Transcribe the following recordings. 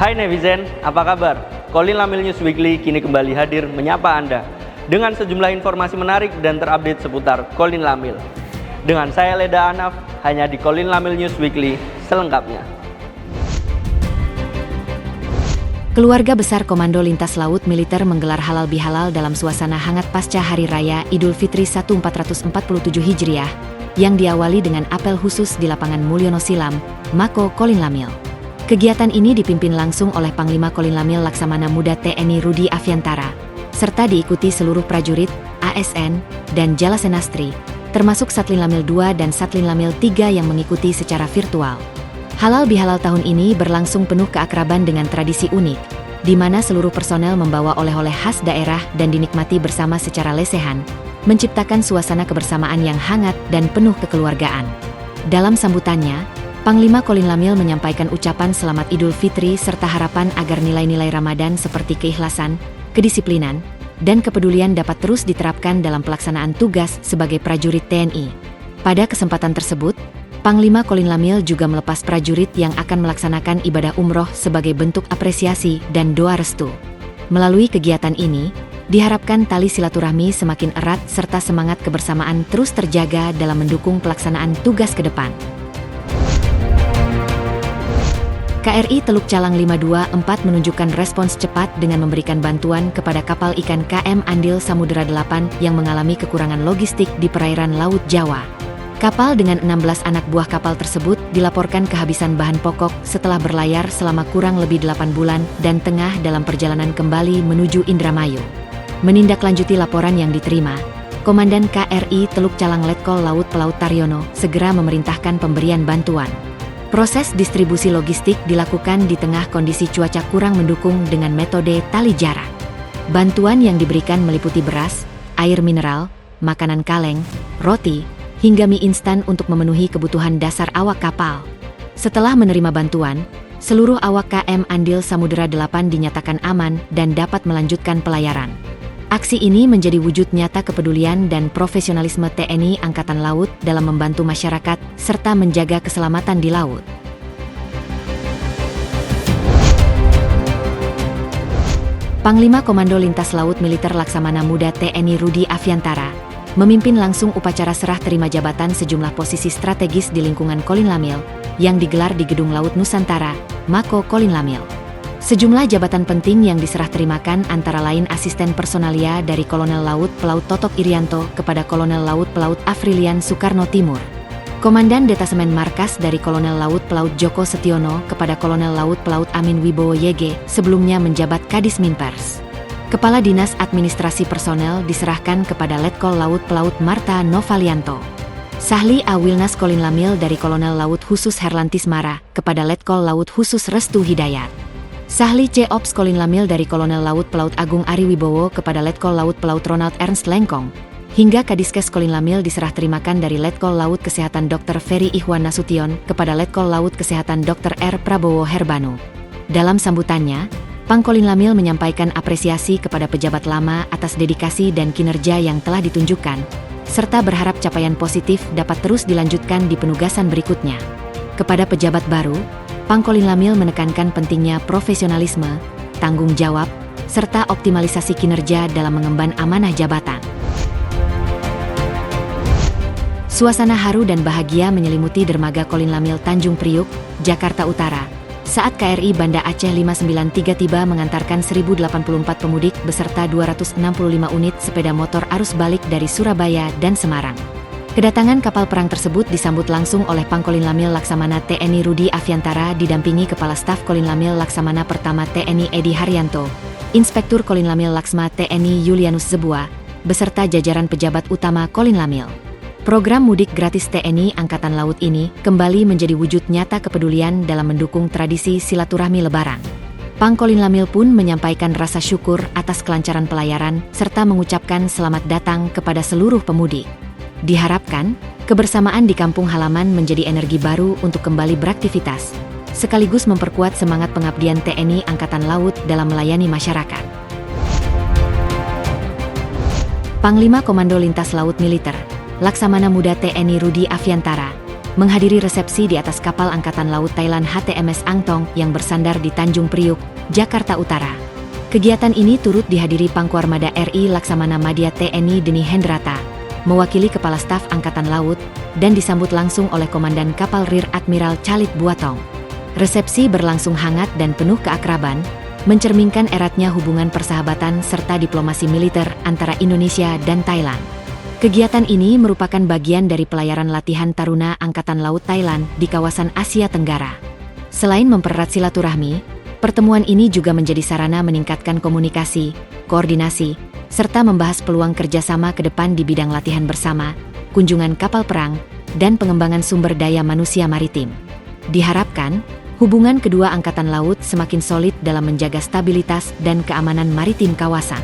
Hai netizen, apa kabar? Kolin Lamil News Weekly kini kembali hadir menyapa Anda dengan sejumlah informasi menarik dan terupdate seputar Kolin Lamil. Dengan saya Leda Anaf, hanya di Kolin Lamil News Weekly selengkapnya. Keluarga besar Komando Lintas Laut Militer menggelar halal bihalal dalam suasana hangat pasca Hari Raya Idul Fitri 1447 Hijriah yang diawali dengan apel khusus di lapangan Mulyono Silam, Mako Kolin Lamil. Kegiatan ini dipimpin langsung oleh Panglima Kolin Lamil Laksamana Muda TNI Rudi Afiantara, serta diikuti seluruh prajurit, ASN, dan Jalasenastri, termasuk Satlin Lamil 2 dan Satlin Lamil 3 yang mengikuti secara virtual. Halal bihalal tahun ini berlangsung penuh keakraban dengan tradisi unik, di mana seluruh personel membawa oleh-oleh khas daerah dan dinikmati bersama secara lesehan, menciptakan suasana kebersamaan yang hangat dan penuh kekeluargaan. Dalam sambutannya, Panglima Kolin Lamil menyampaikan ucapan selamat Idul Fitri serta harapan agar nilai-nilai Ramadan seperti keikhlasan, kedisiplinan, dan kepedulian dapat terus diterapkan dalam pelaksanaan tugas sebagai prajurit TNI. Pada kesempatan tersebut, Panglima Kolin Lamil juga melepas prajurit yang akan melaksanakan ibadah umroh sebagai bentuk apresiasi dan doa restu. Melalui kegiatan ini, diharapkan tali silaturahmi semakin erat serta semangat kebersamaan terus terjaga dalam mendukung pelaksanaan tugas ke depan. KRI Teluk Calang 524 menunjukkan respons cepat dengan memberikan bantuan kepada kapal ikan KM Andil Samudera 8 yang mengalami kekurangan logistik di perairan Laut Jawa. Kapal dengan 16 anak buah kapal tersebut dilaporkan kehabisan bahan pokok setelah berlayar selama kurang lebih 8 bulan dan tengah dalam perjalanan kembali menuju Indramayu. Menindaklanjuti laporan yang diterima, Komandan KRI Teluk Calang Letkol Laut Pelaut Taryono segera memerintahkan pemberian bantuan. Proses distribusi logistik dilakukan di tengah kondisi cuaca kurang mendukung dengan metode tali jarak. Bantuan yang diberikan meliputi beras, air mineral, makanan kaleng, roti, hingga mie instan untuk memenuhi kebutuhan dasar awak kapal. Setelah menerima bantuan, seluruh awak KM Andil Samudera 8 dinyatakan aman dan dapat melanjutkan pelayaran. Aksi ini menjadi wujud nyata kepedulian dan profesionalisme TNI Angkatan Laut dalam membantu masyarakat serta menjaga keselamatan di laut. Panglima Komando Lintas Laut Militer Laksamana Muda TNI Rudi Afiantara memimpin langsung upacara serah terima jabatan sejumlah posisi strategis di lingkungan Kolin Lamil yang digelar di Gedung Laut Nusantara, Mako Kolin Lamil. Sejumlah jabatan penting yang diserah terimakan antara lain asisten personalia dari Kolonel Laut Pelaut Totok Irianto kepada Kolonel Laut Pelaut Afrilian Soekarno Timur, Komandan Detasemen Markas dari Kolonel Laut Pelaut Joko Setiono kepada Kolonel Laut Pelaut Amin Wibowo YG, sebelumnya menjabat Kadis Minpers. Kepala Dinas Administrasi Personel diserahkan kepada Letkol Laut Pelaut Marta Novalianto. Sahli A. Wilnas Kolin Lamil dari Kolonel Laut Khusus Herlantis Mara kepada Letkol Laut Khusus Restu Hidayat. Sahli C. Ops Kolin Lamil dari Kolonel Laut Pelaut Agung Ari Wibowo kepada Letkol Laut Pelaut Ronald Ernst Lengkong. Hingga Kadiskes Kolin Lamil diserah terimakan dari Letkol Laut Kesehatan Dr. Ferry Ikhwan Nasution kepada Letkol Laut Kesehatan Dr. R. Prabowo Herbanu. Dalam sambutannya, Pangkolin Lamil menyampaikan apresiasi kepada pejabat lama atas dedikasi dan kinerja yang telah ditunjukkan, serta berharap capaian positif dapat terus dilanjutkan di penugasan berikutnya. Kepada pejabat baru, Pangkolin Lamil menekankan pentingnya profesionalisme, tanggung jawab, serta optimalisasi kinerja dalam mengemban amanah jabatan. Suasana haru dan bahagia menyelimuti dermaga Kolin Lamil Tanjung Priuk, Jakarta Utara, saat KRI Banda Aceh 593 tiba mengantarkan 1084 pemudik beserta 265 unit sepeda motor arus balik dari Surabaya dan Semarang. Kedatangan kapal perang tersebut disambut langsung oleh Pangkolin Lamil Laksamana TNI Rudi Afiantara didampingi Kepala Staf Kolin Lamil Laksamana Pertama TNI Edi Haryanto, Inspektur Kolin Lamil Laksma TNI Yulianus Zebua, beserta jajaran pejabat utama Kolin Lamil. Program mudik gratis TNI Angkatan Laut ini kembali menjadi wujud nyata kepedulian dalam mendukung tradisi silaturahmi Lebaran. Pangkolin Lamil pun menyampaikan rasa syukur atas kelancaran pelayaran serta mengucapkan selamat datang kepada seluruh pemudik. Diharapkan, kebersamaan di kampung halaman menjadi energi baru untuk kembali beraktivitas, sekaligus memperkuat semangat pengabdian TNI Angkatan Laut dalam melayani masyarakat. Panglima Komando Lintas Laut Militer Laksamana Muda TNI Rudi Afiantara menghadiri resepsi di atas kapal Angkatan Laut Thailand HTMS Angtong yang bersandar di Tanjung Priuk, Jakarta Utara. Kegiatan ini turut dihadiri Pangkuarmada RI Laksamana Madya TNI Deni Hendrata, mewakili Kepala Staf Angkatan Laut, dan disambut langsung oleh Komandan Kapal Rear Admiral Chalit Buatong. Resepsi berlangsung hangat dan penuh keakraban, mencerminkan eratnya hubungan persahabatan serta diplomasi militer antara Indonesia dan Thailand. Kegiatan ini merupakan bagian dari pelayaran latihan Taruna Angkatan Laut Thailand di kawasan Asia Tenggara. Selain mempererat silaturahmi, pertemuan ini juga menjadi sarana meningkatkan komunikasi, koordinasi, serta membahas peluang kerjasama ke depan di bidang latihan bersama, kunjungan kapal perang, dan pengembangan sumber daya manusia maritim. Diharapkan, hubungan kedua angkatan laut semakin solid dalam menjaga stabilitas dan keamanan maritim kawasan.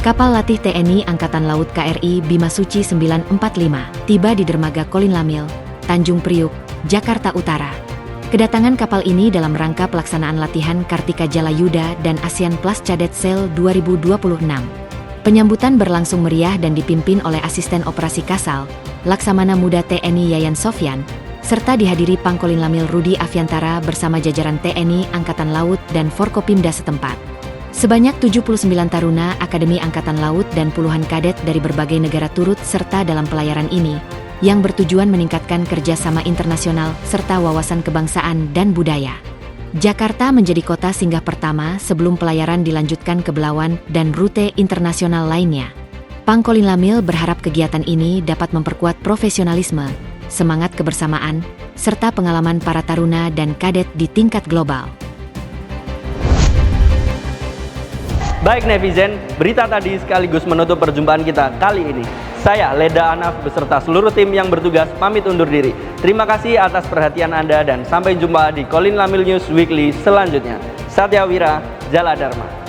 Kapal latih TNI Angkatan Laut KRI Bimasuci 945 tiba di dermaga Kolin Lamil, Tanjung Priuk, Jakarta Utara. Kedatangan kapal ini dalam rangka pelaksanaan latihan Kartika Jala Yuda dan ASEAN Plus Cadet Sail 2026. Penyambutan berlangsung meriah dan dipimpin oleh Asisten Operasi Kasal, Laksamana Muda TNI Yayan Sofyan, serta dihadiri Pangkolin Lamil Rudi Afiantara bersama jajaran TNI Angkatan Laut dan Forkopimda setempat. Sebanyak 79 taruna Akademi Angkatan Laut dan puluhan kadet dari berbagai negara turut serta dalam pelayaran ini, yang bertujuan meningkatkan kerjasama internasional serta wawasan kebangsaan dan budaya. Jakarta menjadi kota singgah pertama sebelum pelayaran dilanjutkan ke Belawan dan rute internasional lainnya. Pangkolin Lamil berharap kegiatan ini dapat memperkuat profesionalisme, semangat kebersamaan, serta pengalaman para taruna dan kadet di tingkat global. Baik netizen, berita tadi sekaligus menutup perjumpaan kita kali ini. Saya Leda Anaf beserta seluruh tim yang bertugas pamit undur diri. Terima kasih atas perhatian Anda dan sampai jumpa di Kolin Lamil News Weekly selanjutnya. Satya Wira, Jala Dharma.